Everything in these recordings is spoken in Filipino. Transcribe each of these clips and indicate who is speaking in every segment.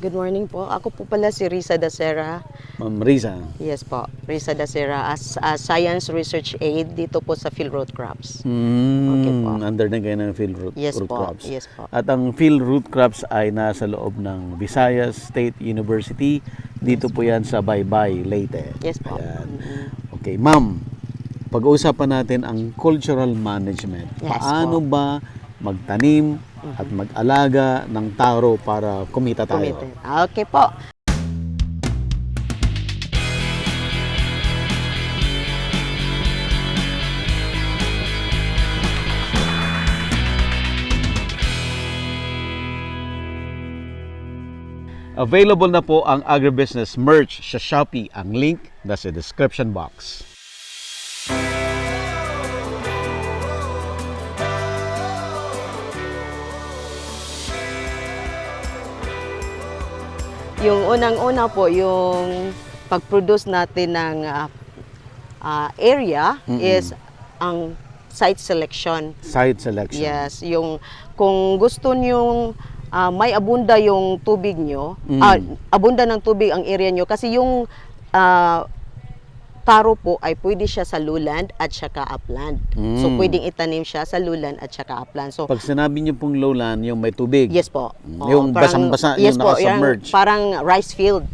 Speaker 1: Good morning po. Ako po pala si Risa Dacera.
Speaker 2: Ma'am Riza.
Speaker 1: Yes po, Risa Dacera as Science Research Aide dito po sa Field Root Crops.
Speaker 2: Okay
Speaker 1: po.
Speaker 2: Under na kayo ng field root,
Speaker 1: Yes
Speaker 2: root
Speaker 1: po,
Speaker 2: crops.
Speaker 1: yes po.
Speaker 2: At ang field root crops ay nasa loob ng Visayas State University. Dito po yan sa Baybay, Leyte.
Speaker 1: Yes po.
Speaker 2: Ayan. Okay, ma'am. Pag-uusapan natin ang cultural management.
Speaker 1: Yes
Speaker 2: Paano ba magtanim at mag-alaga ng taro para kumita tayo?
Speaker 1: Committed. Okay po.
Speaker 2: Available na po ang agribusiness merch sa Shopee. Ang link nasa description box.
Speaker 1: Yung unang-una po, yung pag-produce natin ng area is ang site selection.
Speaker 2: Site selection.
Speaker 1: Yes, yung kung gusto nyo may abunda yung tubig nyo, abunda ng tubig ang area nyo kasi yung taro po ay pwede siya sa lowland at saka upland. So pwedeng itanim siya sa lowland at saka upland. So
Speaker 2: Pag sinabi niyo pong lowland, yung may tubig.
Speaker 1: yes po.
Speaker 2: Yung basang-basa,
Speaker 1: yes
Speaker 2: yung
Speaker 1: po,
Speaker 2: nakasubmerge.
Speaker 1: parang rice field.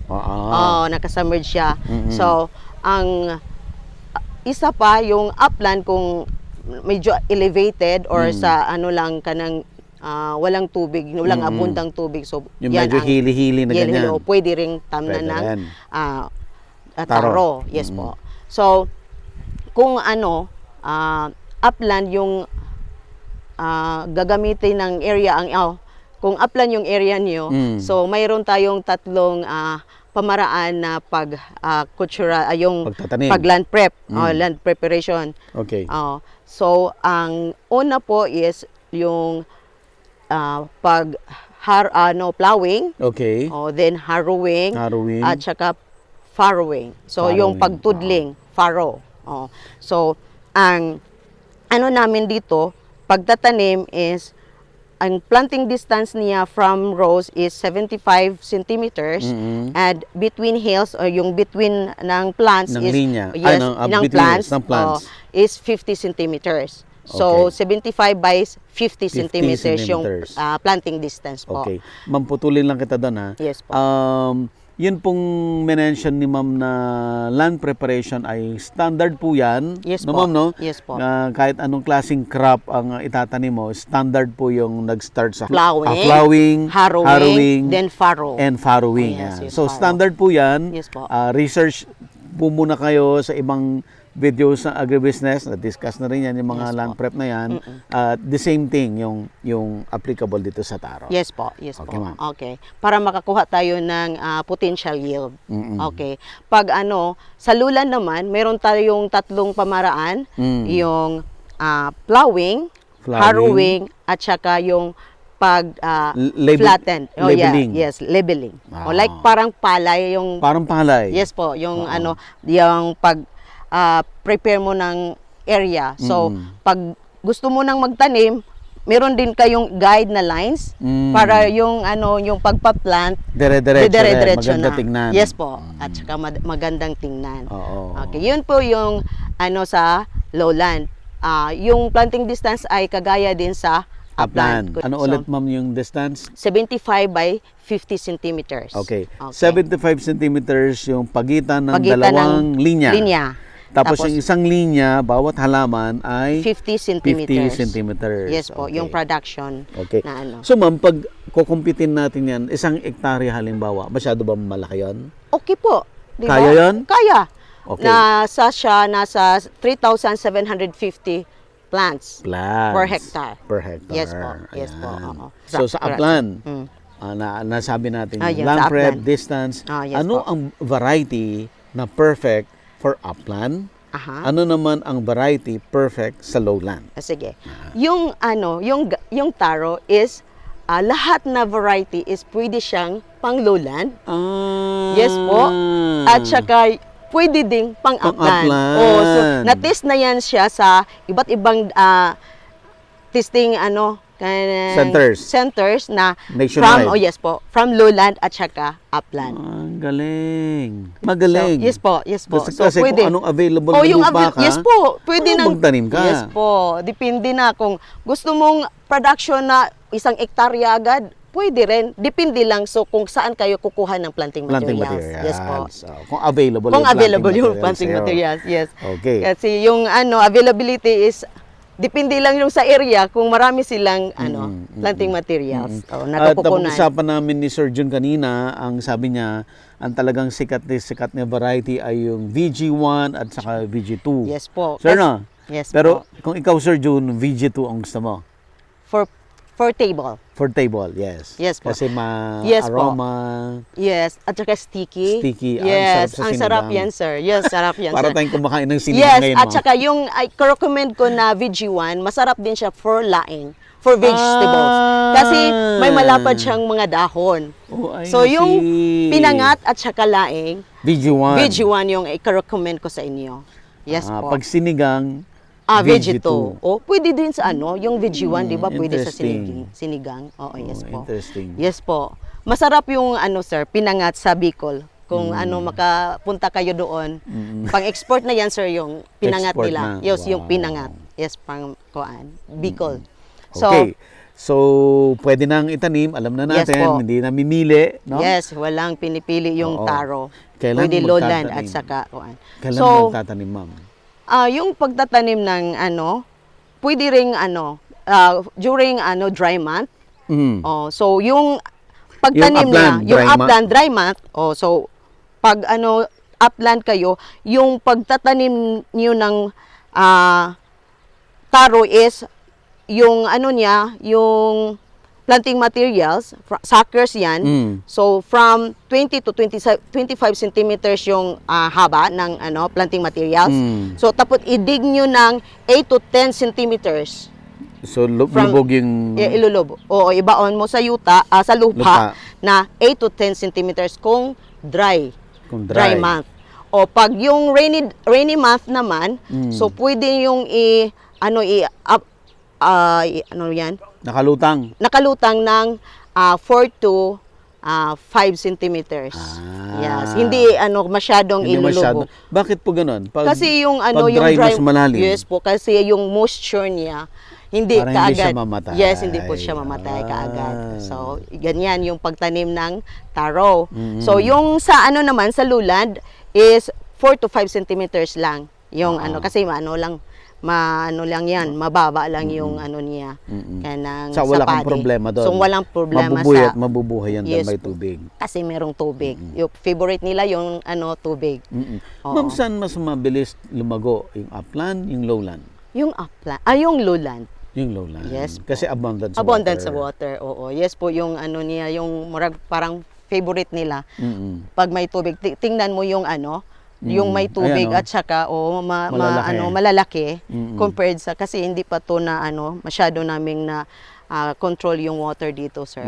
Speaker 1: Nakasubmerge siya. So ang isa pa yung upland kung medyo elevated or sa ano lang kanang walang tubig, walang abundang tubig. So
Speaker 2: Yung medyo hili-hili na ganyan.
Speaker 1: Pwede ring tamnan
Speaker 2: Pwede
Speaker 1: ng
Speaker 2: rin.
Speaker 1: taro. Yes po. So kung ano upland yung gagamitin ng area ang kung upland yung area niyo, so mayroon tayong tatlong pamaraan na cultural yung
Speaker 2: Pagtatanim.
Speaker 1: pag land prep, land preparation.
Speaker 2: Okay.
Speaker 1: So ang una po is yung plowing,
Speaker 2: Okay.
Speaker 1: then harrowing,
Speaker 2: Harrowing.
Speaker 1: at saka farrowing. So yung
Speaker 2: Farrowing.
Speaker 1: pagtudling, farrow. So ang ano namin dito, pagtatanim is ang planting distance niya from rows is 75 centimeters and between hills or yung between ng plants
Speaker 2: Ng
Speaker 1: is
Speaker 2: linya.
Speaker 1: yes,
Speaker 2: Ng between hills, ng plants.
Speaker 1: is 50 centimeters. So
Speaker 2: Okay.
Speaker 1: 75 by 50 centimeters yung
Speaker 2: centimeters.
Speaker 1: planting distance po.
Speaker 2: Okay. Ma'am, putulin lang kita doon ha.
Speaker 1: Yes po.
Speaker 2: Yun pong mention ni ma'am na land preparation ay standard po yan.
Speaker 1: Yes
Speaker 2: no,
Speaker 1: po.
Speaker 2: Ma'am, no?
Speaker 1: Yes po.
Speaker 2: Kahit anong klaseng crop ang itatanim mo, standard po yung nag-start sa
Speaker 1: Plowing, harrowing, then farrow.
Speaker 2: and farrowing.
Speaker 1: Yes,
Speaker 2: Yan.
Speaker 1: yes,
Speaker 2: So
Speaker 1: farrow.
Speaker 2: standard po yan.
Speaker 1: Yes po.
Speaker 2: Research po muna kayo sa ibang videos sa agribusiness. Na-discuss na rin yan yung mga
Speaker 1: Yes
Speaker 2: land
Speaker 1: po.
Speaker 2: prep na yan. The same thing yung applicable dito sa taro.
Speaker 1: Yes po, yes
Speaker 2: Okay,
Speaker 1: po.
Speaker 2: ma'am.
Speaker 1: Okay. Para makakuha tayo ng potential yield. Okay. Pag sa lulan naman, meron tayong tatlong pamaraan, yung plowing, harrowing, at saka yung flatten.
Speaker 2: Leveling.
Speaker 1: Yes, leveling. Like parang palay yung
Speaker 2: Parang palay.
Speaker 1: yes po, yung yung prepare mo ng area. So, pag gusto mo nang magtanim, meron din kayong guide na lines para yung yung pagpa-plant
Speaker 2: Dire-diretso
Speaker 1: na.
Speaker 2: maganda tingnan.
Speaker 1: Yes po. At saka magandang tingnan.
Speaker 2: Oo.
Speaker 1: Okay, yun po yung sa lowland. Yung planting distance ay kagaya din sa upland.
Speaker 2: Ano
Speaker 1: So,
Speaker 2: ulit ma'am yung distance?
Speaker 1: 75 by 50 centimeters.
Speaker 2: Okay. 75 centimeters yung pagitan ng dalawang
Speaker 1: ng
Speaker 2: linya. Tapos yung isang linya, bawat halaman ay
Speaker 1: 50 centimeters.
Speaker 2: 50 centimeters.
Speaker 1: Yes po,
Speaker 2: Okay.
Speaker 1: yung production
Speaker 2: Okay.
Speaker 1: na
Speaker 2: So ma'am, pag kukumpitin natin yan, isang hektarya halimbawa, masyado ba malaki yan?
Speaker 1: Okay po. Di ba?
Speaker 2: Kaya yan?
Speaker 1: Kaya.
Speaker 2: Okay.
Speaker 1: Nasa 3,750 plants
Speaker 2: Plants.
Speaker 1: per hectare.
Speaker 2: Per hectare.
Speaker 1: Yes po. Yes po.
Speaker 2: Ayan.
Speaker 1: Oo.
Speaker 2: So sa upland,
Speaker 1: Mm.
Speaker 2: nasabi natin
Speaker 1: Yes,
Speaker 2: yung land
Speaker 1: sa
Speaker 2: prep,
Speaker 1: upland.
Speaker 2: distance.
Speaker 1: Yes
Speaker 2: Ano
Speaker 1: po.
Speaker 2: ang variety na perfect for upland?
Speaker 1: Aha.
Speaker 2: Ano naman ang variety perfect sa lowland?
Speaker 1: Sige. Yung yung taro is lahat na variety is pwede siyang pang lowland. Yes po. At saka pwede ding pang-upland.
Speaker 2: Pang-upland.
Speaker 1: So na-test na yan siya sa iba't ibang testing centers na
Speaker 2: Nationwide.
Speaker 1: from lowland at saka upland.
Speaker 2: Ang galing. Magaling.
Speaker 1: So, yes po.
Speaker 2: Basta kasi kung anong available na
Speaker 1: yung
Speaker 2: lupa ka,
Speaker 1: yes po, pwede nang
Speaker 2: magtanim ka.
Speaker 1: Yes po. Depende na kung gusto mong production na 1 hektarya agad, pwede rin. Depende lang kung saan kayo kukuha ng planting materials. Yes po.
Speaker 2: So, kung available
Speaker 1: Kung
Speaker 2: yung
Speaker 1: available yung
Speaker 2: planting
Speaker 1: planting materials, yes.
Speaker 2: Okay.
Speaker 1: Kasi yung availability is depende lang yung sa area kung marami silang planting materials.
Speaker 2: At
Speaker 1: Natukukunan.
Speaker 2: napag-usapan namin ni Sir Jun kanina, ang sabi niya, ang talagang sikat na variety ay yung VG1 at saka VG2.
Speaker 1: Yes po.
Speaker 2: Sir, no?
Speaker 1: Yes
Speaker 2: Pero
Speaker 1: po.
Speaker 2: kung ikaw, Sir Jun, VG2 ang gusto mo?
Speaker 1: For table.
Speaker 2: For table, yes.
Speaker 1: Yes po.
Speaker 2: Kasi
Speaker 1: Yes po.
Speaker 2: aroma,
Speaker 1: Yes, at saka sticky.
Speaker 2: Sticky.
Speaker 1: Yes,
Speaker 2: Ang sarap sa
Speaker 1: ang sarap
Speaker 2: sinigang.
Speaker 1: yan, sir. Yes, sarap yan,
Speaker 2: para
Speaker 1: sir.
Speaker 2: tayong kumakain ng sinigang
Speaker 1: Yes,
Speaker 2: ngayon.
Speaker 1: at saka yung recommend ko na VG1, masarap din siya for laing, for vegetables. Kasi may malapad siyang mga dahon.
Speaker 2: Oh, I
Speaker 1: So yung
Speaker 2: see.
Speaker 1: pinangat at saka laing,
Speaker 2: VG1.
Speaker 1: VG1 yung i-recommend ko sa inyo. Yes po.
Speaker 2: Pag sinigang,
Speaker 1: VG2. Oh, pwede din sa yung VG1, di ba? Pwede sa
Speaker 2: interesting.
Speaker 1: sinigang. Oo, yes po.
Speaker 2: Interesting.
Speaker 1: Yes po. Masarap yung sir, pinangat sa Bicol. Kung makapunta kayo doon, pang-export na yan, sir, yung pinangat
Speaker 2: Export
Speaker 1: nila.
Speaker 2: na.
Speaker 1: Yes, yung
Speaker 2: Wow.
Speaker 1: pinangat. Yes, Bicol.
Speaker 2: Okay. So, pwede nang itanim, alam na
Speaker 1: Yes
Speaker 2: natin,
Speaker 1: po.
Speaker 2: hindi na mimili, no?
Speaker 1: Yes, walang pinipili yung
Speaker 2: Oo.
Speaker 1: taro.
Speaker 2: Kailan
Speaker 1: Pwede lowland
Speaker 2: magtatanim?
Speaker 1: at saka kuan.
Speaker 2: Kailan
Speaker 1: So,
Speaker 2: magtatanim, ma'am?
Speaker 1: yung pagtatanim ng pwede ring during dry month.
Speaker 2: Mm.
Speaker 1: Oh, so yung pagtanim
Speaker 2: Yung upland,
Speaker 1: niya, yung
Speaker 2: dry
Speaker 1: upland dry month, so pag upland kayo, yung pagtatanim niyo ng taro is yung niya, yung planting materials, suckers yan.
Speaker 2: Mm.
Speaker 1: So from 20 to 25 centimeters yung haba ng planting materials.
Speaker 2: Mm.
Speaker 1: So tapos i-dig nyo ng 8 to 10 centimeters.
Speaker 2: So,
Speaker 1: From-
Speaker 2: lubog yung...
Speaker 1: Ilulob. Oo, ibaon mo sa sa lupa, na 8 to 10 centimeters kung dry.
Speaker 2: Kung
Speaker 1: Dry month. O pag yung rainy month naman,
Speaker 2: Mm.
Speaker 1: so pwede yung yan? Nakalutang ng 4 to 5 centimeters. Yes, hindi masyadong
Speaker 2: Hindi
Speaker 1: ilulubo.
Speaker 2: Bakit po ganun?
Speaker 1: Kasi yung
Speaker 2: pag
Speaker 1: yung
Speaker 2: dry, mas malalim.
Speaker 1: Yes po, kasi yung moisture niya hindi
Speaker 2: Para hindi
Speaker 1: kaagad.
Speaker 2: siya mamatay.
Speaker 1: Yes, hindi po siya mamatay kaagad. So, ganyan yung pagtanim ng taro. So, yung sa naman sa lowland is 4 to 5 centimeters lang. Yung kasi lang yan, mababa lang yung niya. Kanang
Speaker 2: So, wala kang
Speaker 1: padi.
Speaker 2: problema doon.
Speaker 1: So, walang problema
Speaker 2: mabubuhay yan
Speaker 1: Yes
Speaker 2: dahil may
Speaker 1: po.
Speaker 2: tubig.
Speaker 1: Kasi merong tubig. Yung favorite nila yung tubig. Oo.
Speaker 2: Ma'am, saan mas mabilis lumago? Yung upland, yung lowland?
Speaker 1: Yung upland, yung lowland.
Speaker 2: Yung lowland.
Speaker 1: Yes po.
Speaker 2: Kasi abundant
Speaker 1: Sa water, oo. Yes po, yung niya, yung parang favorite nila. Pag may tubig, tingnan mo yung yung may tubig
Speaker 2: Ayan,
Speaker 1: at saka
Speaker 2: Malalaki.
Speaker 1: malalaki compared sa, kasi hindi pa to na masyado naming na control yung water dito, sir.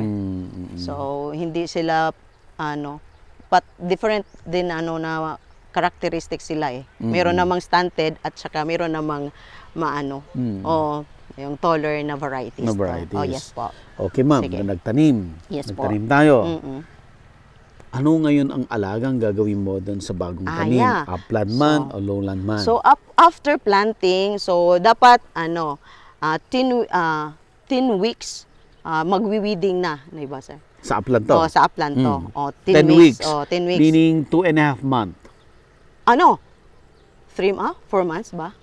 Speaker 1: So, hindi sila but different din na characteristics sila eh. Meron namang stunted at saka meron namang yung taller na varieties.
Speaker 2: Na varieties.
Speaker 1: Oh, yes po.
Speaker 2: Okay, ma'am.
Speaker 1: Sige.
Speaker 2: Nagtanim.
Speaker 1: Yes po.
Speaker 2: Nagtanim tayo.
Speaker 1: Mm-mm.
Speaker 2: Ano ngayon ang alagang gagawin mo doon sa bagong tanim?
Speaker 1: Yeah.
Speaker 2: Upland man o lowland man?
Speaker 1: So after planting, so dapat 10 weeks magwi-weeding na, ba sir?
Speaker 2: Sa upland to?
Speaker 1: Sa upland to. 10
Speaker 2: 10
Speaker 1: weeks.
Speaker 2: weeks.
Speaker 1: 10 weeks.
Speaker 2: Meaning 2.5 months.
Speaker 1: 4 months ba?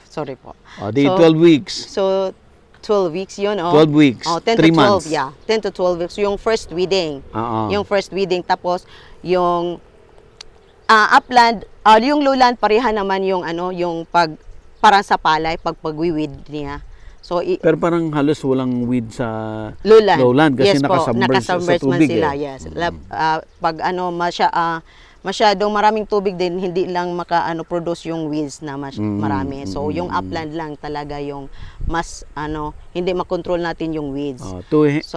Speaker 1: Sorry po.
Speaker 2: Di
Speaker 1: So,
Speaker 2: 12 weeks.
Speaker 1: So 12 weeks yun,
Speaker 2: 12 weeks.
Speaker 1: 10
Speaker 2: 3
Speaker 1: to 12,
Speaker 2: months.
Speaker 1: yeah. 10 to 12 weeks yung first weeding.
Speaker 2: Oo.
Speaker 1: Yung first weeding, tapos yung upland, yung lowland pareha naman yung yung parang sa palay pag-weed niya. So
Speaker 2: Pero parang halos walang weed sa
Speaker 1: lowland.
Speaker 2: kasi
Speaker 1: Yes po,
Speaker 2: nakasubmerge sa
Speaker 1: nakasubmerge man
Speaker 2: tubig.
Speaker 1: sila, yes. Pag masyadong maraming tubig din, hindi lang produce yung weeds na marami. So yung upland lang talaga yung mas hindi makontrol natin yung weeds.
Speaker 2: 2.5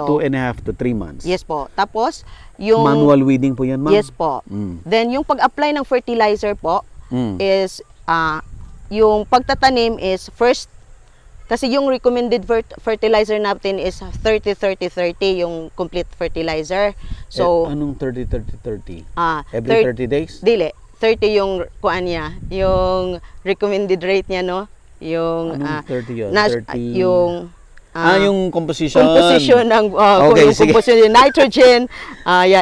Speaker 2: to 3 months.
Speaker 1: Yes po. Tapos yung
Speaker 2: Manual weeding po yan, ma'am?
Speaker 1: Yes po. Then yung pag-apply ng fertilizer po is yung pagtatanim is first Kasi yung recommended fertilizer natin is 30-30-30 yung complete fertilizer. So,
Speaker 2: Anong 30-30-30?
Speaker 1: thir-
Speaker 2: Every 30 days?
Speaker 1: Dili, 30 yung kuan niya, yung recommended rate niya, no? Yung
Speaker 2: Anong 30 yun?
Speaker 1: nas-
Speaker 2: 30?
Speaker 1: yung
Speaker 2: Yung composition.
Speaker 1: composition ng
Speaker 2: Okay,
Speaker 1: yung
Speaker 2: sige.
Speaker 1: composition yung nitrogen,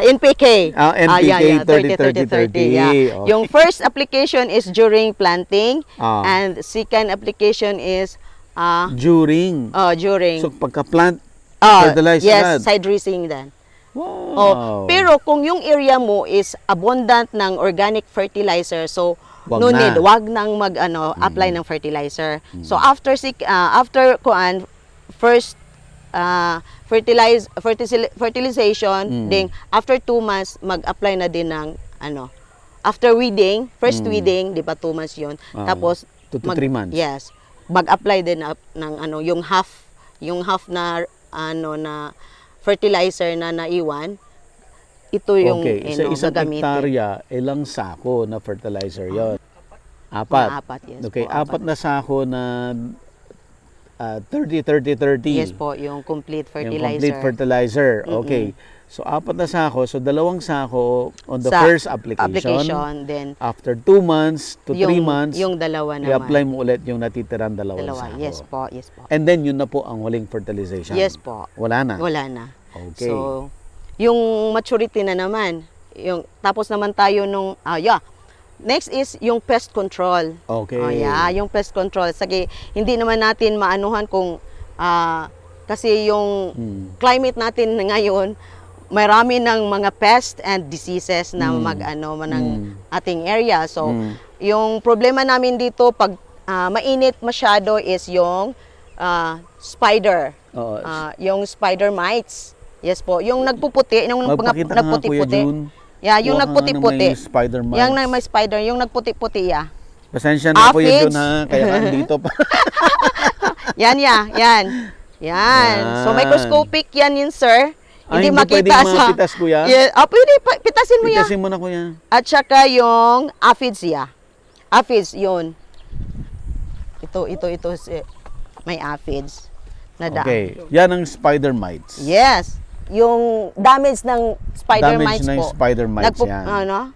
Speaker 1: NPK.
Speaker 2: NPK, 30-30-30.
Speaker 1: Yeah.
Speaker 2: Okay.
Speaker 1: Yung first application is during planting
Speaker 2: Ah.
Speaker 1: and second application is
Speaker 2: During.
Speaker 1: during
Speaker 2: So, pagka-plant,
Speaker 1: Ah,
Speaker 2: fertilize
Speaker 1: yes,
Speaker 2: agad.
Speaker 1: side dressing din.
Speaker 2: Wow.
Speaker 1: Pero kung yung area mo is abundant ng organic fertilizer, so
Speaker 2: Wag
Speaker 1: no
Speaker 2: na.
Speaker 1: need, wag nang apply ng fertilizer. So after first fertilization, then after 2 months mag-apply na din ng after weeding, first weeding, di ba 2 months 'yon. Tapos
Speaker 2: 2 to 3 months.
Speaker 1: Yes. Mag-apply din ng yung half na na fertilizer na naiwan. Ito yung
Speaker 2: Okay, sa isang
Speaker 1: gagamitin.
Speaker 2: hektarya, ilang sako na fertilizer yon? Apat.
Speaker 1: Mga apat, yes
Speaker 2: Okay,
Speaker 1: po,
Speaker 2: apat na sako na 30-30-30.
Speaker 1: Yes po, yung complete fertilizer.
Speaker 2: Yung complete fertilizer. Okay. So, apat na sako. So, 2 sako on the
Speaker 1: Sa
Speaker 2: first application.
Speaker 1: Then
Speaker 2: After 2 months to 3 months,
Speaker 1: yung dalawa naman.
Speaker 2: i-apply mo ulit yung natitirang 2
Speaker 1: Dalawa.
Speaker 2: sako.
Speaker 1: Yes po, yes po.
Speaker 2: And then, yun na po ang huling fertilization.
Speaker 1: Yes po.
Speaker 2: Wala na.
Speaker 1: Wala na.
Speaker 2: Okay.
Speaker 1: So, yung maturity na naman, tapos naman tayo nung next is yung pest control.
Speaker 2: Okay.
Speaker 1: Yung pest control. Sige, hindi naman natin maanuhan kung kasi yung climate natin ngayon, marami ng mga pests and diseases na ng ating area. So, yung problema namin dito pag mainit masyado is yung spider.
Speaker 2: Oo.
Speaker 1: Yung spider mites. Yes po. Yung nagpuputi, yung
Speaker 2: Magpakita ka nga, Kuya
Speaker 1: nagputi-puti.
Speaker 2: June.
Speaker 1: Yeah, yung
Speaker 2: Kuha ka nga ng
Speaker 1: nagputi-puti.
Speaker 2: may spider mites.
Speaker 1: Yung may spider, yung nagputi-puti ya.
Speaker 2: Pasensya na, Kuya
Speaker 1: Aphids.
Speaker 2: June, ha? Kaya ka dito pa.
Speaker 1: Yan. Yan. So microscopic yan yun, sir. Hindi
Speaker 2: pwedeng
Speaker 1: makita sa
Speaker 2: mapitas, Kuya?
Speaker 1: Yeah, pwede pitasin mo yan.
Speaker 2: Pitasin mo na, Kuya.
Speaker 1: At saka yung aphids ya. Aphids yun. Ito may aphids na
Speaker 2: Okay. Yan ang spider mites.
Speaker 1: Yes. Yung damage ng spider
Speaker 2: Damage
Speaker 1: mites
Speaker 2: ng
Speaker 1: po.
Speaker 2: spider mites yan.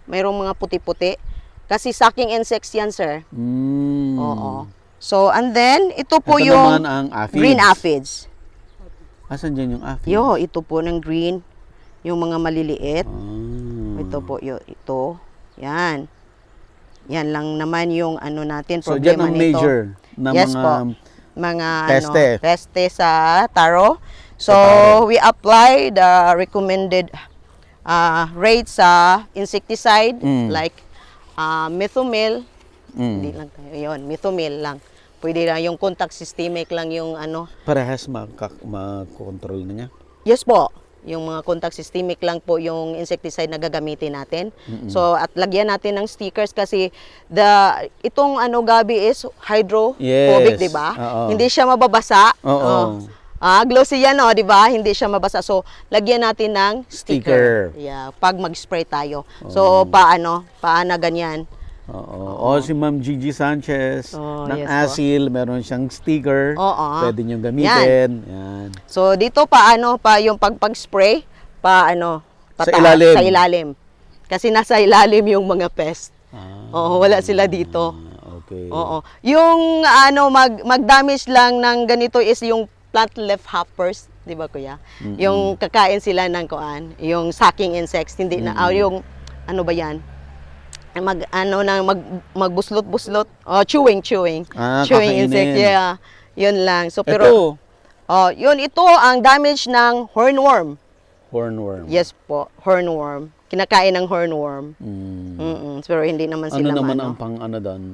Speaker 1: Mayroong mga puti-puti. Kasi sucking insects yan, sir.
Speaker 2: Mm.
Speaker 1: Oo. So, and then, ito po
Speaker 2: Ito
Speaker 1: yung
Speaker 2: naman ang aphids.
Speaker 1: green aphids.
Speaker 2: Asan dyan yung aphids?
Speaker 1: Ito po ng green. Yung mga maliliit.
Speaker 2: Ah.
Speaker 1: Ito po, ito. Yan. Yan lang naman yung natin,
Speaker 2: So, dyan
Speaker 1: problema
Speaker 2: ang
Speaker 1: nito.
Speaker 2: major na
Speaker 1: Yes
Speaker 2: mga
Speaker 1: po. Mga
Speaker 2: peste.
Speaker 1: sa taro. So,
Speaker 2: taro.
Speaker 1: we apply the recommended rate sa insecticide like methomyl. Hindi lang tayo yun. Methomyl lang. Pwede lang yung contact systemic lang yung
Speaker 2: Parehas makontrol na niya.
Speaker 1: Yes po. Yung mga contact systemic lang po yung insecticide na gagamitin natin. So, at lagyan natin ng stickers kasi itong gabi is hydrophobic,
Speaker 2: Yes.
Speaker 1: di ba?
Speaker 2: Oo.
Speaker 1: Hindi siya mababasa.
Speaker 2: Oo.
Speaker 1: Glossy yan, di ba? Hindi siya mabasa. So, lagyan natin ng
Speaker 2: Sticker.
Speaker 1: Yeah, pag mag-spray tayo. So, paano ganyan.
Speaker 2: Oo. O si Ma'am Gigi Sanchez ng
Speaker 1: yes po.
Speaker 2: ASIL, meron siyang sticker.
Speaker 1: Oo.
Speaker 2: Pwede niyong gamitin. Yan.
Speaker 1: So, dito pa yung pag-spray,
Speaker 2: Sa ilalim.
Speaker 1: Sa ilalim. Kasi nasa ilalim yung mga pest.
Speaker 2: Ah,
Speaker 1: Wala sila dito.
Speaker 2: okay.
Speaker 1: Oo. Yung mag-damage lang ng ganito is yung plant leaf hoppers, 'di ba kuya? Yung kakain sila ng yung sucking insects, hindi na yung ba 'yan? Magbuslot-buslot, chewing
Speaker 2: Kakainin.
Speaker 1: insect. Yeah. 'Yun lang. So pero ito ang damage ng hornworm.
Speaker 2: Hornworm.
Speaker 1: Yes po, hornworm. Kinakain ng hornworm. Pero hindi naman sila
Speaker 2: Ano naman
Speaker 1: maano.
Speaker 2: ang pang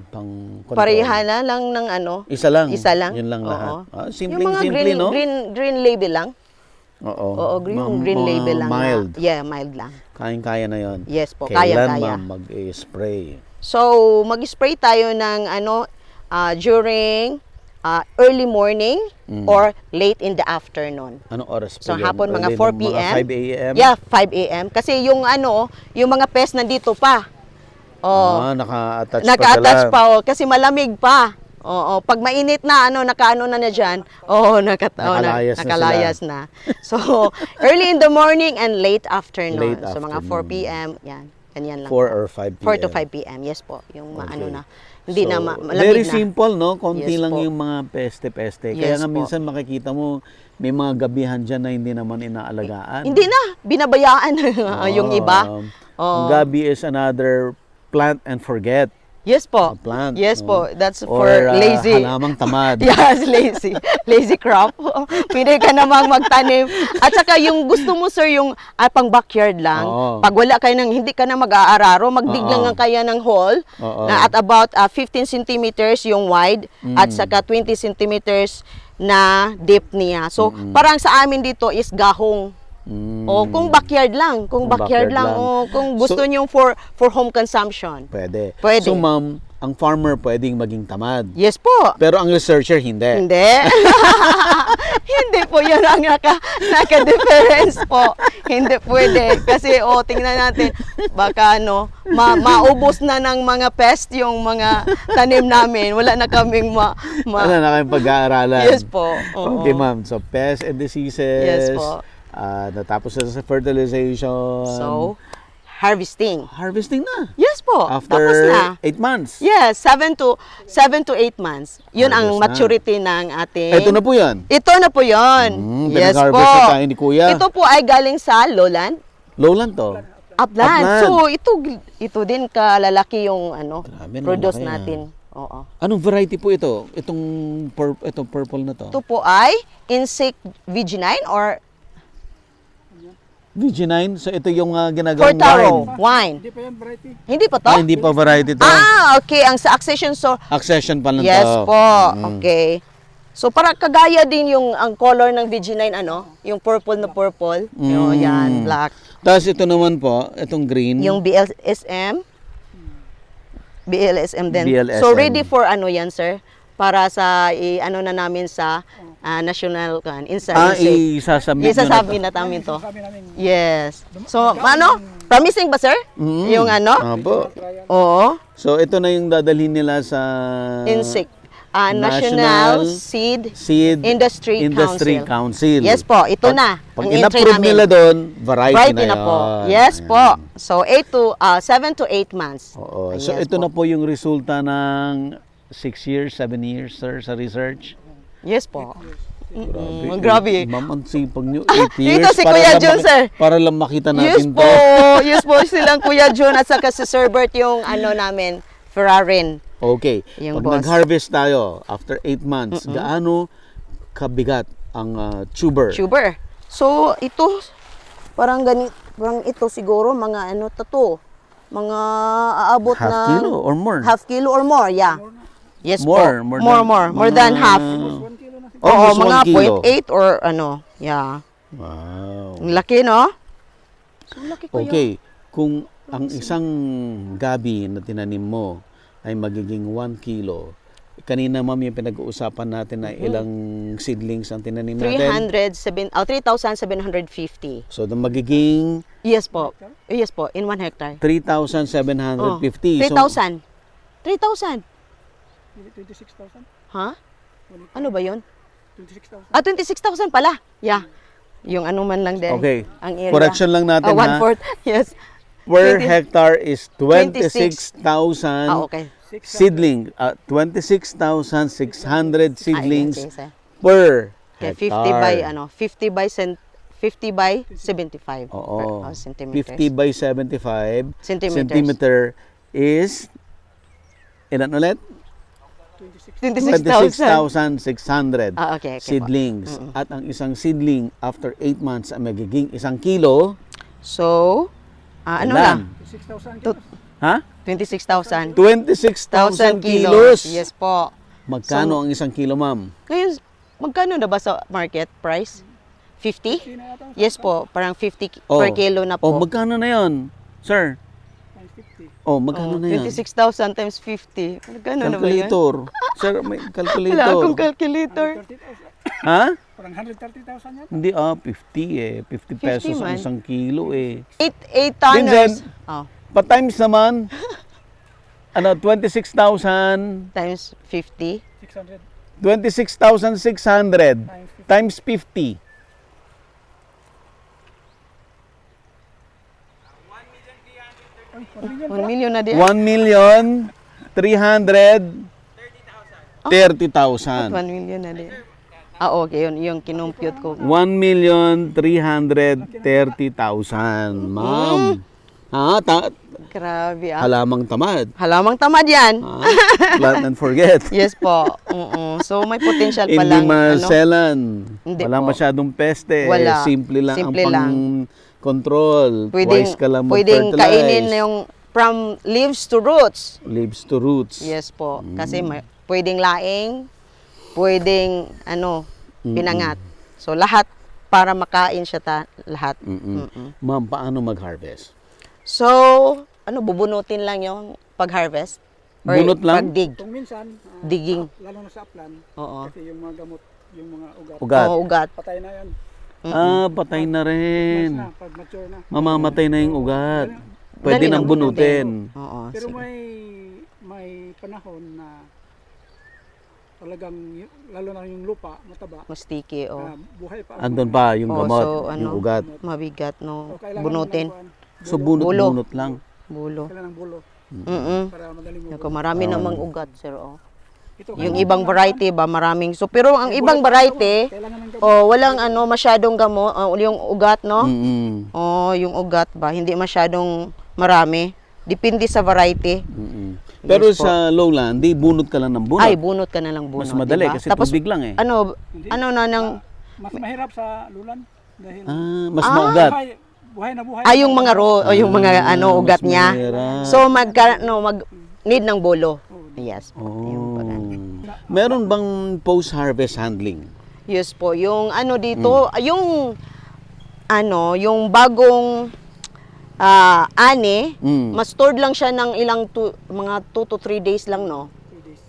Speaker 2: pang control?
Speaker 1: Pareha lang ng
Speaker 2: Isa lang.
Speaker 1: Isa lang.
Speaker 2: Yun lang
Speaker 1: Oo.
Speaker 2: lahat.
Speaker 1: Yung mga
Speaker 2: Simple, no?
Speaker 1: green label lang.
Speaker 2: Oo.
Speaker 1: Oo, green label lang.
Speaker 2: Mild.
Speaker 1: Mild lang.
Speaker 2: Kayang-kaya na yon.
Speaker 1: Yes po,
Speaker 2: Kailan
Speaker 1: kaya.
Speaker 2: ma'am mag-spray?
Speaker 1: So, mag-spray tayo ng during early morning or late in the afternoon.
Speaker 2: Anong oras po
Speaker 1: So,
Speaker 2: yun?
Speaker 1: hapon mga
Speaker 2: Early
Speaker 1: 4
Speaker 2: ng
Speaker 1: p.m.
Speaker 2: Mga 5 a.m.?
Speaker 1: Yeah, 5 a.m. Kasi yung yung mga pest nandito pa.
Speaker 2: Naka-attach
Speaker 1: Naka-attach
Speaker 2: pa sila.
Speaker 1: pa, kasi malamig pa. Oo, pag mainit na nakaano na diyan. Oo,
Speaker 2: Nakalayas na
Speaker 1: nakalayas na. So, early in the morning and late afternoon.
Speaker 2: Late
Speaker 1: So mga 4
Speaker 2: afternoon.
Speaker 1: PM, yan. Ganyan lang.
Speaker 2: 4 or 5 p.m.
Speaker 1: 4 to 5 PM. Yes po, yung maano
Speaker 2: Okay.
Speaker 1: na. Hindi na
Speaker 2: So,
Speaker 1: malamig
Speaker 2: very
Speaker 1: na.
Speaker 2: simple, no? Konti
Speaker 1: Yes
Speaker 2: lang
Speaker 1: po.
Speaker 2: yung mga peste-peste. Kaya
Speaker 1: Yes
Speaker 2: nga
Speaker 1: po.
Speaker 2: minsan makikita mo, may mga gabihan dyan na hindi naman inaalagaan.
Speaker 1: Hindi na, binabayaan yung iba.
Speaker 2: Ang gabi is another plant and forget.
Speaker 1: Yes po.
Speaker 2: Plant.
Speaker 1: Yes po. That's
Speaker 2: Or,
Speaker 1: for lazy.
Speaker 2: halamang tamad.
Speaker 1: Yes, lazy. Lazy crop. Pwede ka namang magtanim. At saka yung gusto mo, sir, yung pang backyard lang.
Speaker 2: Oo.
Speaker 1: Pag wala kayo hindi ka na mag-aararo, magdig
Speaker 2: Oo.
Speaker 1: lang ang kaya ng hole
Speaker 2: Oo.
Speaker 1: na at about 15 centimeters yung wide at saka 20 centimeters na deep niya. So, parang sa amin dito is gahong.
Speaker 2: Mm.
Speaker 1: O kung backyard lang, kung backyard lang, o kung gusto
Speaker 2: So-
Speaker 1: niyo for home consumption.
Speaker 2: Pwede.
Speaker 1: Pwede.
Speaker 2: So, ma'am, ang farmer pwedeng maging tamad.
Speaker 1: Yes po.
Speaker 2: Pero ang researcher, hindi.
Speaker 1: Hindi. Hindi po yun ang naka-difference po. Hindi pwede. Kasi tingnan natin, baka maubos na ng mga pest yung mga tanim namin. Wala na kaming
Speaker 2: Ano na kayong pag-aaralan?
Speaker 1: Yes po. Oo.
Speaker 2: Okay, ma'am. So, pests and diseases.
Speaker 1: Yes po.
Speaker 2: Natapos na sa fertilization.
Speaker 1: So, harvesting.
Speaker 2: Harvesting na.
Speaker 1: Yes po.
Speaker 2: After
Speaker 1: Tapos na.
Speaker 2: 8 months.
Speaker 1: Yes, 7 to 8 months. Yun ang
Speaker 2: Harvest na.
Speaker 1: maturity ng ating...
Speaker 2: Ito na po yan.
Speaker 1: Ito na po yun. Yes po.
Speaker 2: Pinag-harvest na tayo ni Kuya.
Speaker 1: Ito po ay galing sa lowland.
Speaker 2: Lowland to.
Speaker 1: Upland.
Speaker 2: Upland.
Speaker 1: So, ito din kalalaki yung
Speaker 2: Grabe,
Speaker 1: produce
Speaker 2: malaki,
Speaker 1: natin. Oo.
Speaker 2: Anong variety po ito? Itong purple na to?
Speaker 1: Ito po ay Insect VG9 or
Speaker 2: VG9. So ito yung ginagawang
Speaker 1: Portaro
Speaker 2: wine.
Speaker 1: wine.
Speaker 3: Hindi pa yan variety.
Speaker 1: Hindi pa to?
Speaker 2: Hindi pa variety to.
Speaker 1: Okay. Ang sa accession, so,
Speaker 2: Accession pa lang
Speaker 1: yes
Speaker 2: to.
Speaker 1: po. Okay. So, para kagaya din yung ang color ng VG9, yung purple na purple. Yung yan, black.
Speaker 2: Tapos ito naman po, itong green.
Speaker 1: Yung BLSM. BLSM din.
Speaker 2: BLSM.
Speaker 1: So, ready for yan, sir? Para sa, na namin sa national insect.
Speaker 2: Isasubmit nyo na to.
Speaker 1: Isasabi na namin to.
Speaker 3: Sabi namin,
Speaker 1: Yes. So, promising ba, sir? Yung
Speaker 2: Apo.
Speaker 1: Oo.
Speaker 2: So ito na yung dadalhin nila sa
Speaker 1: Insect. National Seed Industry
Speaker 2: Council.
Speaker 1: Yes po, ito na.
Speaker 2: Pag
Speaker 1: ang entry
Speaker 2: in-approve
Speaker 1: namin.
Speaker 2: nila doon, variety,
Speaker 1: Variety na
Speaker 2: yun.
Speaker 1: po. Yes
Speaker 2: Ayan.
Speaker 1: po. So, 7 to 8 months.
Speaker 2: Oo. So
Speaker 1: Yes
Speaker 2: ito
Speaker 1: po.
Speaker 2: na po yung resulta ng 6 years, 7 years, sir, sa research.
Speaker 1: Yes po.
Speaker 2: Grabe.
Speaker 1: Grabe.
Speaker 2: Ma'am, ang sipag nyo, 8 years.
Speaker 1: Ito si Kuya Jun, sir.
Speaker 2: Para lang makita
Speaker 1: Yes
Speaker 2: natin
Speaker 1: po.
Speaker 2: to.
Speaker 1: Yes po, silang Kuya Jun at saka si Sir Bert yung namin, Ferrarin.
Speaker 2: Okay.
Speaker 1: Yung
Speaker 2: Pag
Speaker 1: boss.
Speaker 2: nag-harvest tayo, after 8 months, gaano kabigat ang tuber?
Speaker 1: Tuber. So, ito, parang ito siguro, mga tato. Mga aabot
Speaker 2: Half
Speaker 1: na...
Speaker 2: kilo or more?
Speaker 1: Half kilo or more, yeah. Yes
Speaker 2: More,
Speaker 1: po.
Speaker 2: more
Speaker 1: More
Speaker 2: than-
Speaker 1: than half.
Speaker 3: 1 kilo na.
Speaker 1: Oo,
Speaker 2: Almost
Speaker 1: mga
Speaker 2: 1 kilo.
Speaker 1: 0.8 or yeah.
Speaker 2: Wow.
Speaker 1: Ang laki, no? So, laki ko
Speaker 2: Okay, kung ang isang gabi na tinanim mo ay magiging 1 kilo, kanina ma'am yung pinag-uusapan natin na ilang seedlings ang tinanim natin?
Speaker 1: 3,750.
Speaker 2: So, magiging
Speaker 1: Yes po. Yes po, in 1 hectare.
Speaker 2: 3,750.
Speaker 1: 3,000. 3,000.
Speaker 3: 26,000.
Speaker 1: Ha? Ano ba yun?
Speaker 3: 26,000.
Speaker 1: 26,000 pala. Yeah. Yung man lang din.
Speaker 2: Okay.
Speaker 1: Ang area.
Speaker 2: Correction lang natin, ha?
Speaker 1: 1/4. Yes.
Speaker 2: Per
Speaker 1: 20
Speaker 2: hectare is 26,000
Speaker 1: Okay.
Speaker 2: seedling. 26,600 seedlings
Speaker 1: Yes, yes,
Speaker 2: per
Speaker 1: okay,
Speaker 2: hectare.
Speaker 1: 50 by 75
Speaker 2: Oo.
Speaker 1: centimeters.
Speaker 2: 50 by 75
Speaker 1: Centimeters.
Speaker 2: centimeter is ilan ulit?
Speaker 1: 26,000.
Speaker 2: 26,600
Speaker 1: Okay po.
Speaker 2: seedlings. At ang isang seedling after 8 months ay magiging 1 kilo.
Speaker 1: So, ano lang?
Speaker 3: 26,000
Speaker 1: Tut-
Speaker 3: kilos.
Speaker 2: Ha?
Speaker 1: 26,000.
Speaker 2: 26,000 kilos.
Speaker 1: Yes po.
Speaker 2: Magkano ang 1 kilo, ma'am?
Speaker 1: Ngayon, magkano na ba sa market price? 50?
Speaker 3: Hindi na yata.
Speaker 1: Yes po, parang 50 per kilo na po.
Speaker 2: magkano na yon, sir?
Speaker 3: 150.
Speaker 2: Magkano na yan?
Speaker 1: 26,000 times 50. Magkano na ba yan?
Speaker 2: Calculator. Sir, may
Speaker 1: Wala
Speaker 2: calculator.
Speaker 1: akong calculator.
Speaker 3: 30,000.
Speaker 2: Ha?
Speaker 3: Parang 130,000 yan.
Speaker 2: Hindi, 50 50 pesos ang
Speaker 1: man.
Speaker 2: 1 kilo
Speaker 1: 8 tonners.
Speaker 2: Vincent.
Speaker 1: Oh.
Speaker 2: Pa-times naman. Ano, 26,000,
Speaker 1: times 50.
Speaker 3: 600
Speaker 2: 26,600 times 50.
Speaker 1: 1 million na din.
Speaker 2: 1,330,000.
Speaker 1: 1 million na din. Ah, okay. Yun, yung kinumpute ko.
Speaker 2: 1,330,000. Ma'am. Ha?
Speaker 1: Grabe ah.
Speaker 2: Halamang tamad.
Speaker 1: Halamang tamad yan.
Speaker 2: Ha? Plant and forget.
Speaker 1: Yes po. So may potential pa
Speaker 2: Hindi
Speaker 1: lang.
Speaker 2: maselan.
Speaker 1: Hindi
Speaker 2: Wala
Speaker 1: po.
Speaker 2: masyadong peste.
Speaker 1: Wala.
Speaker 2: Simple lang
Speaker 1: Simple
Speaker 2: ang
Speaker 1: lang.
Speaker 2: pang-control. Twice ka lang
Speaker 1: pwedeng
Speaker 2: mag-fertilize.
Speaker 1: kainin yung from leaves to roots.
Speaker 2: Leaves to roots.
Speaker 1: Yes po. Kasi pwedeng laing, pwedeng pinangat. So lahat para makain siya lahat.
Speaker 2: Ma'am, paano mag-harvest?
Speaker 1: So, bubunutin lang yung pag-harvest? Or
Speaker 2: Bunot lang?
Speaker 1: pag-dig?
Speaker 3: Kung minsan,
Speaker 1: Digging.
Speaker 3: lalo na sa upland,
Speaker 1: Oo.
Speaker 3: kasi yung mga gamot, yung mga ugat,
Speaker 2: Ugat.
Speaker 1: Oo, ugat.
Speaker 3: patay na yan.
Speaker 2: Patay na
Speaker 3: Mais
Speaker 2: rin.
Speaker 3: na, pag mature na.
Speaker 2: Mamamatay na yung ugat. Pwede
Speaker 1: Dali
Speaker 2: nang
Speaker 1: nang
Speaker 2: bunutin.
Speaker 1: Oo.
Speaker 3: Pero
Speaker 1: sige.
Speaker 3: may panahon na talagang, lalo na yung lupa, mataba,
Speaker 1: Mas sticky,
Speaker 3: buhay pa.
Speaker 2: Andun pa yung
Speaker 1: Oh,
Speaker 2: gamot,
Speaker 1: so,
Speaker 2: yung ugat.
Speaker 1: Mabigat, no?
Speaker 3: So, kailangan
Speaker 1: Bunutin.
Speaker 3: mo ng
Speaker 2: So
Speaker 1: Bulo.
Speaker 2: bunot-bunot lang.
Speaker 1: Bulo.
Speaker 3: kailangan ng bulo para madaling mo.
Speaker 1: Naku, marami namang ugat, sir,
Speaker 3: Ito,
Speaker 1: Yung ibang variety ba, maraming. So, pero ang ibang variety,
Speaker 3: kailangan ng gamot.
Speaker 1: walang masyadong gamo, yung ugat, no?
Speaker 2: Mm-mm.
Speaker 1: Yung ugat ba, hindi masyadong marami. Depende sa variety.
Speaker 2: Mm-mm. Pero
Speaker 1: Yes po.
Speaker 2: sa lowland, di bunot ka lang ng bunot.
Speaker 1: Ay, bunot ka na lang bunot.
Speaker 2: Mas madali
Speaker 1: diba?
Speaker 2: kasi
Speaker 1: Tapos,
Speaker 2: tubig lang eh.
Speaker 1: ano na nang,
Speaker 3: Mas mahirap sa lulan dahil
Speaker 2: Mas maugat.
Speaker 3: buhay na buhay.
Speaker 1: yung mga o yung mga ugat
Speaker 2: mas
Speaker 1: niya.
Speaker 2: mahirap.
Speaker 1: So, need ng bolo. Yes po. Yung
Speaker 2: Oh.
Speaker 1: pag-
Speaker 2: Meron bang post-harvest handling?
Speaker 1: Yes po, yung dito, yung bagong ani, ma-stored lang siya ng mga 2 to 3 days lang, no?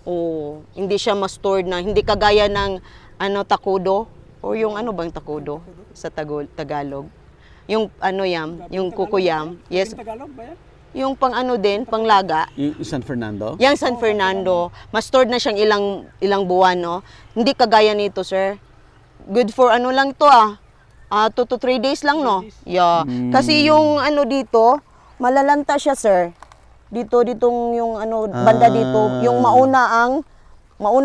Speaker 1: Oo, hindi siya ma-stored na, hindi kagaya ng takudo, o yung bang takudo sa Tagalog. Yung yung kukuyam, yes,
Speaker 3: Tagalog ba yan?
Speaker 1: yung panglaga.
Speaker 2: Yung San Fernando?
Speaker 1: Yang San Fernando, ma-stored na siyang ilang buwan, no? Hindi kagaya nito, sir. Good for lang to 2 to 3 days lang, no? Yeah. Kasi yung dito, malalanta siya, sir. Ditong yung banda dito, yung mauna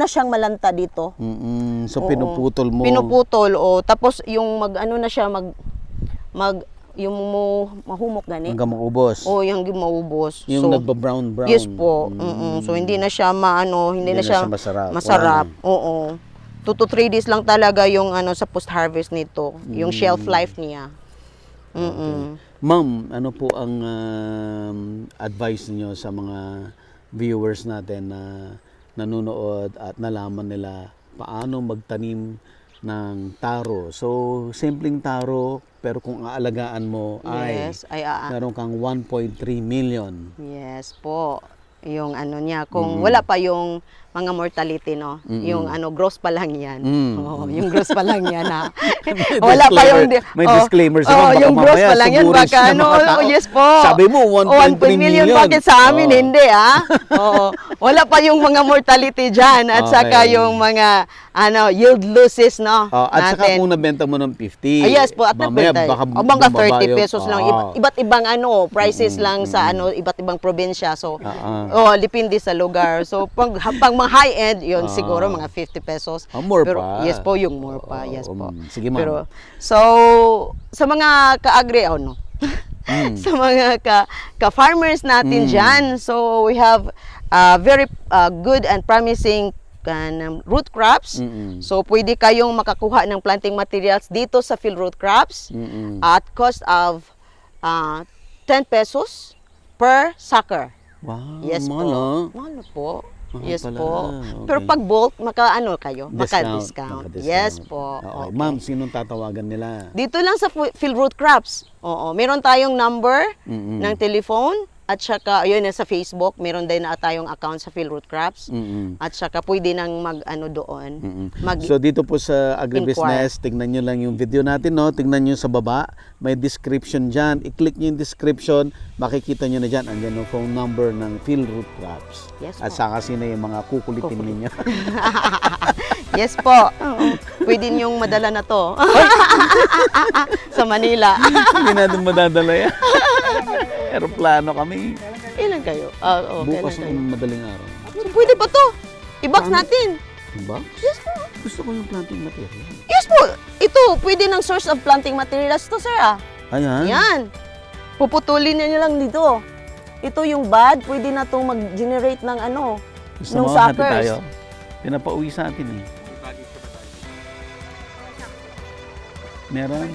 Speaker 1: siyang malanta dito.
Speaker 2: So pinuputol mo.
Speaker 1: Pinuputol, tapos yung na siya, yung mahumok gani.
Speaker 2: Hanggang maubos.
Speaker 1: Yung maubos.
Speaker 2: Yung
Speaker 1: So,
Speaker 2: nagba-brown-brown.
Speaker 1: yes po. So hindi na siya hindi na siya
Speaker 2: masarap.
Speaker 1: masarap. Oo. 2 to 3 days lang talaga yung sa post-harvest nito, yung shelf life niya.
Speaker 2: Ma'am, ano po ang advice niyo sa mga viewers natin na nanonood at nalaman nila paano magtanim ng taro? So, simpleng taro, pero kung aalagaan mo
Speaker 1: Yes,
Speaker 2: meron kang 1.3 million.
Speaker 1: yes po. Yung niya, kung wala pa yung mga mortality, no? Yung gross pa lang yan. Oo, yung gross pa lang yan, ha? Wala pa yung...
Speaker 2: May disclaimer sa baka
Speaker 1: yung gross
Speaker 2: mamaya
Speaker 1: pa lang yan,
Speaker 2: suburin
Speaker 1: baka
Speaker 2: sila mga tao.
Speaker 1: yes po.
Speaker 2: Sabi mo, 1.3 million.
Speaker 1: Bakit sa amin,
Speaker 2: Oo.
Speaker 1: hindi, ha? Oo. Wala pa yung mga mortality dyan, at saka
Speaker 2: Okay.
Speaker 1: yung mga, yield losses, no?
Speaker 2: At saka kung nabenta mo ng 50,
Speaker 1: Yes po, at
Speaker 2: mamaya baka bumaba
Speaker 1: 30
Speaker 2: yung-
Speaker 1: pesos lang. Iba't ibang prices lang sa iba't ibang probinsya. So, depende sa lugar. So, pag mga high-end, yun siguro mga 50 pesos.
Speaker 2: More
Speaker 1: Pero,
Speaker 2: pa.
Speaker 1: yes po, yung more pa. Yes po.
Speaker 2: Sige, ma'am.
Speaker 1: Pero, so, sa mga ka-agri, sa mga ka-farmers natin dyan, so we have very good and promising root crops. So, pwede kayong makakuha ng planting materials dito sa Field Root Crops at cost of 10 pesos per sucker.
Speaker 2: Wow,
Speaker 1: Yes
Speaker 2: mahal,
Speaker 1: po.
Speaker 2: ah.
Speaker 1: Mahal po.
Speaker 2: Mahal
Speaker 1: Yes
Speaker 2: pala.
Speaker 1: po.
Speaker 2: Okay.
Speaker 1: Pero pag bulk, kayo?
Speaker 2: Discount.
Speaker 1: Maka-discount. Yes po.
Speaker 2: Okay.
Speaker 1: Okay.
Speaker 2: Ma'am, sinong tatawagan nila?
Speaker 1: Dito lang sa Field Root Crops. Oo. Meron tayong number ng telephone At saka, yun, sa Facebook, meron din na tayong account sa Philroot Crops.
Speaker 2: Mm-mm.
Speaker 1: At saka, pwede nang mag-ano doon.
Speaker 2: Mm-mm.
Speaker 1: Mag-
Speaker 2: So dito po sa agribusiness, tingnan nyo lang yung video natin, no? Tingnan nyo sa baba, may description dyan. I-click nyo yung description, makikita nyo na dyan. Andyan yung phone number ng Philroot Crops.
Speaker 1: Yes
Speaker 2: At
Speaker 1: po.
Speaker 2: saka sino yung mga kukulitin ninyo.
Speaker 1: Yes po. Oo. Pwede niyong madala na to. Sa Manila.
Speaker 2: Hindi natin madadala yan. Aeroplano kami.
Speaker 1: Ilan kayo? Oo,
Speaker 2: Bukas
Speaker 1: kailan kayo?
Speaker 2: ng madaling araw.
Speaker 1: So, pwede ba to? I-box natin.
Speaker 2: Diba?
Speaker 1: Yes po.
Speaker 2: Gusto ko yung planting material.
Speaker 1: Yes po. Ito, pwede ng source of planting materials to, sir.
Speaker 2: Ayan.
Speaker 1: Yan. Puputulin niyo lang dito. Ito yung bud, pwede na itong mag-generate ng ano,
Speaker 2: Gusto
Speaker 1: nung
Speaker 2: mo hati
Speaker 1: suckers.
Speaker 2: tayo? Pinapauwi sa atin eh. Meron.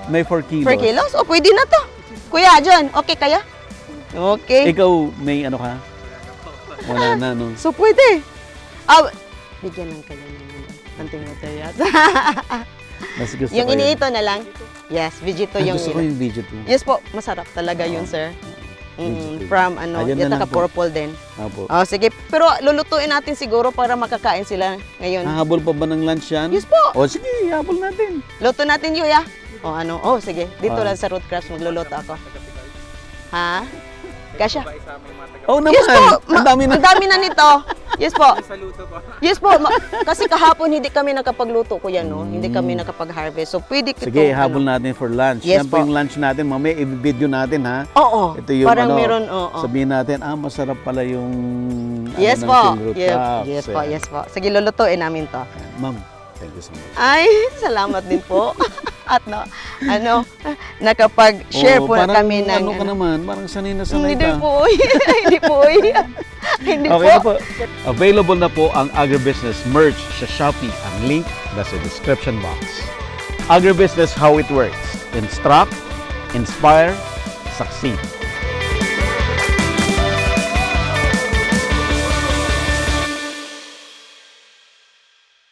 Speaker 2: May 4 kilos.
Speaker 1: per kilos. O, pwede na to. Kuya, John, okay kaya? Okay.
Speaker 2: Ikaw may ano ka? Wala na no.
Speaker 1: So, pwede. Bigyan lang kayo ng planting materials.
Speaker 2: Mas gusto
Speaker 1: Yung
Speaker 2: ko yun.
Speaker 1: iniito na lang. Yes, vegeto
Speaker 2: Ay,
Speaker 1: yung
Speaker 2: gusto ko yung video to.
Speaker 1: Yes po, masarap talaga yun, sir.
Speaker 2: Vegeto.
Speaker 1: From ano,
Speaker 2: Ayan na
Speaker 1: yung
Speaker 2: lang to.
Speaker 1: taka-purple din.
Speaker 2: Apo.
Speaker 1: Oh, sige. Pero lulutuin natin siguro para makakain sila ngayon.
Speaker 2: Hahabol pa ba ng lunch yan?
Speaker 1: Yes po.
Speaker 2: O sige, habol natin.
Speaker 1: Luto natin yun, ya. O ano? Oh, sige. Dito
Speaker 2: Ah.
Speaker 1: lang sa root crafts magluluto ako. Ha? Kasya?
Speaker 2: Oh naman.
Speaker 1: Yes po.
Speaker 2: Ang dami na.
Speaker 1: Ang dami na nito. Yes po. Yes po. Kasi kahapon hindi kami nakapagluto, kuya, no? Hindi kami nakapag-harvest. So, pwede ko
Speaker 2: Sige,
Speaker 1: itong,
Speaker 2: habol natin for lunch.
Speaker 1: Yes
Speaker 2: Yan
Speaker 1: po.
Speaker 2: po yung lunch natin. Mamaya i-video natin ha.
Speaker 1: Oo.
Speaker 2: Ito yung
Speaker 1: Parang
Speaker 2: ano,
Speaker 1: meron, oo.
Speaker 2: sabihin natin, masarap pala yung
Speaker 1: Yes
Speaker 2: ano,
Speaker 1: po.
Speaker 2: ng Philroot
Speaker 1: Yes,
Speaker 2: Crops.
Speaker 1: yes po, yes po. Sige, lulutuin namin to.
Speaker 2: Ma'am, thank you so much.
Speaker 1: Ay, salamat din po. At nakapag-share
Speaker 2: Oo,
Speaker 1: po
Speaker 2: parang
Speaker 1: kami ng...
Speaker 2: ano ka naman, parang sanay na sanay
Speaker 1: Hindi
Speaker 2: ka.
Speaker 1: po. Hindi po. Hindi
Speaker 2: Okay na
Speaker 1: po.
Speaker 2: po. Available na po ang Agribusiness merch sa Shopee. Ang link nasa description box. Agribusiness, how it works. Instruct, inspire, succeed.